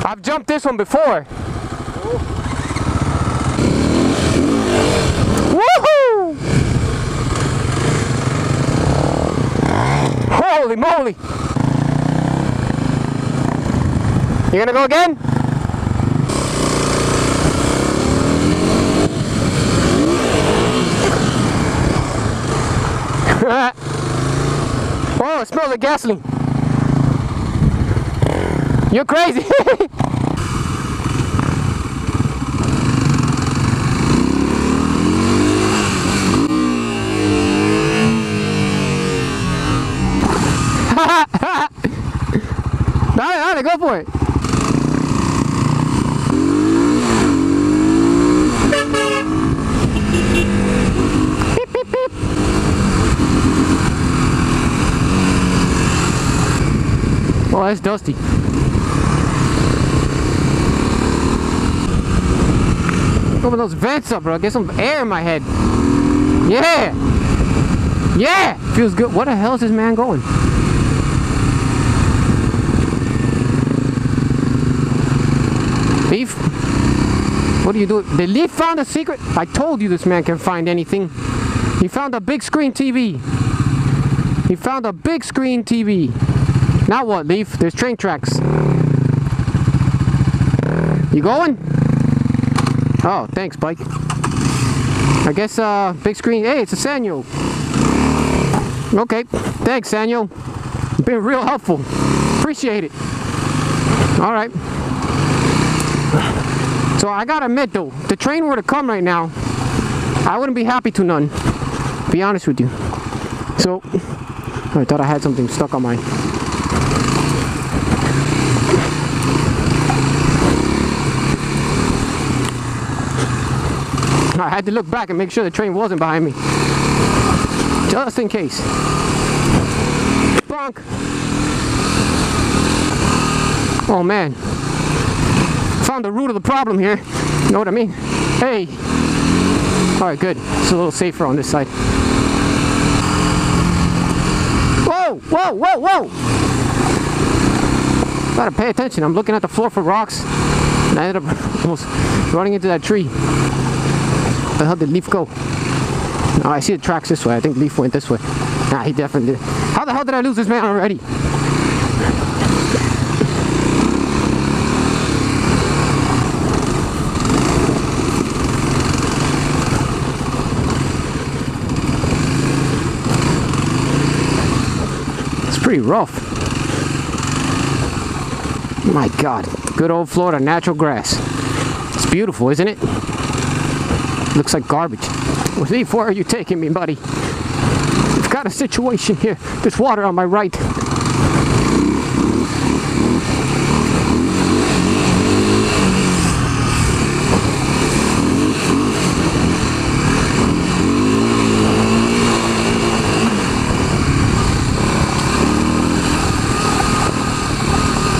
I've jumped this one before. Woohoo! Holy moly! You gonna go again? Oh, it smells like gasoline. You're crazy. No, go for it. Beep, beep, beep. Oh, that's dusty. Open those vents up, bro. Get some air in my head. Yeah! Yeah! Feels good. What the hell is this man going? Leaf? What are you doing? The Leaf found a secret? I told you this man can find anything. He found a big screen TV. He found a big screen TV. Now what, Leaf? There's train tracks. You going? Oh, thanks, bike. I guess, big screen. Hey, it's a Samuel. Okay, thanks, Samuel. You've been real helpful. Appreciate it. All right. So I gotta admit, though, if the train were to come right now, I wouldn't be happy to none. Be honest with you. So, I thought I had something stuck on my... I had to look back and make sure the train wasn't behind me. Just in case. Bonk! Oh man. Found the root of the problem here. You know what I mean? Hey! Alright, good. It's a little safer on this side. Whoa! Whoa! Whoa! Whoa! Gotta pay attention. I'm looking at the floor for rocks. And I ended up almost running into that tree. Where the hell did Leaf go? Oh, I see the tracks this way. I think Leaf went this way. Nah, he definitely did. How the hell did I lose this man already? It's pretty rough. My God. Good old Florida natural grass. It's beautiful, isn't it? Looks like garbage. Leaf, where are you taking me, buddy? I've got a situation here. There's water on my right.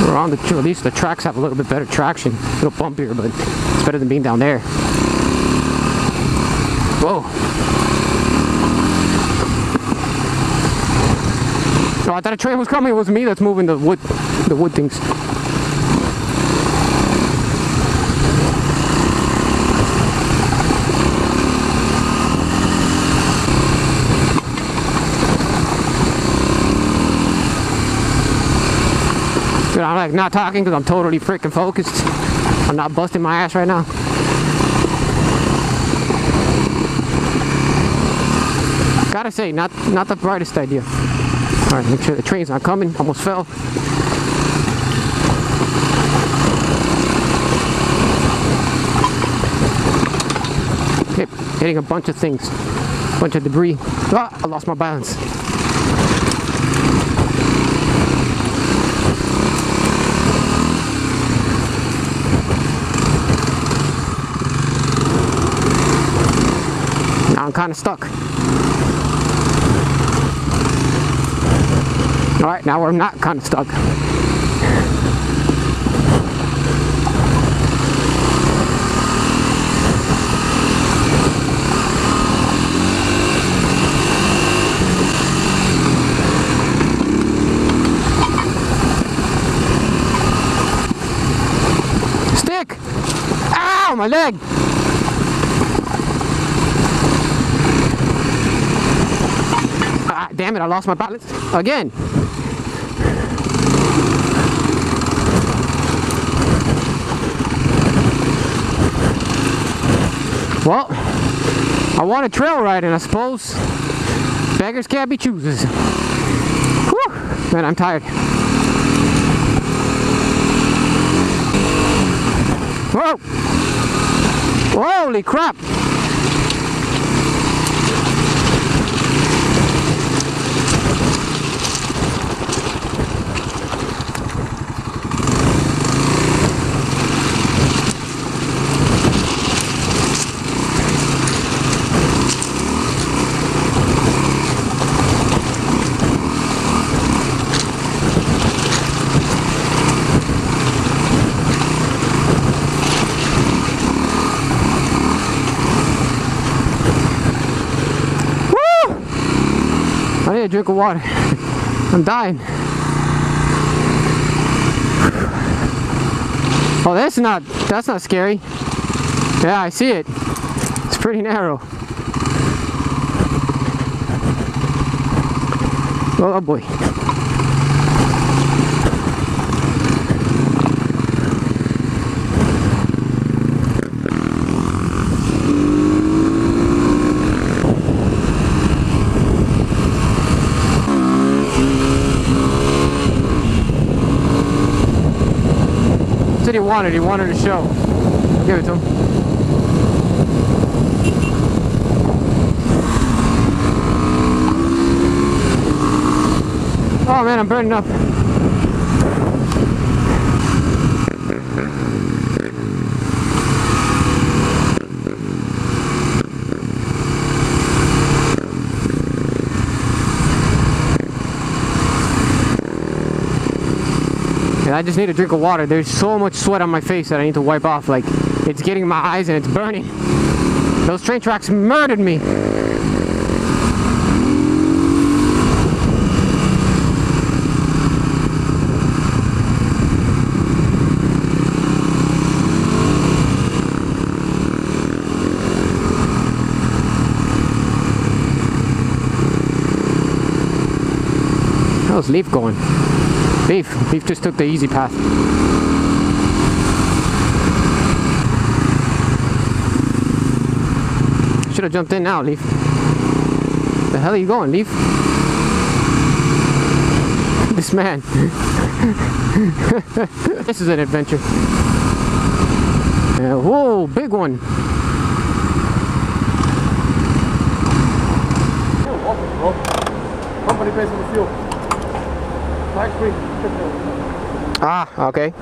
We're on the trail. At least the tracks have a little bit better traction. A little bumpier, but it's better than being down there. Whoa. Oh, I thought a train was coming. It was me that's moving the wood things. Dude, I'm like not talking because I'm totally freaking focused. I'm not busting my ass right now. Gotta say, not the brightest idea. Alright, make sure the train's not coming. Almost fell. Okay, hitting a bunch of things. Bunch of debris. Ah, I lost my balance. Now I'm kind of stuck. Alright, now we're not kind of stuck. Ow, my leg! Ah, damn it, I lost my balance again. Well, I want a trail ride, and I suppose beggars can't be choosers. Whew, man, I'm tired. Whoa! Holy crap! I need a drink of water. I'm dying. Oh, that's not scary. Yeah, I see it. It's pretty narrow. Oh boy. He wanted to show. Give it to him. Oh man, I'm burning up. I just need a drink of water. There's so much sweat on my face that I need to wipe off. Like, it's getting in my eyes and it's burning. Those train tracks murdered me. How's Leaf going? Leaf just took the easy path. Should have jumped in now, Leaf. The hell are you going, Leaf? This man. This is an adventure. Whoa, big one. Company pays for the fuel. Tax free. Ah, okay.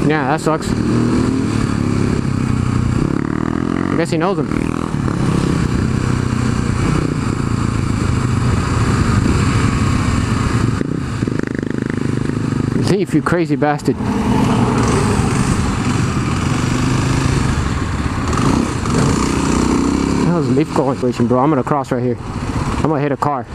Yeah, that sucks. I guess he knows him. Leaf, you crazy bastard. How's Leaf going, bro? I'm gonna cross right here. I'm gonna hit a car.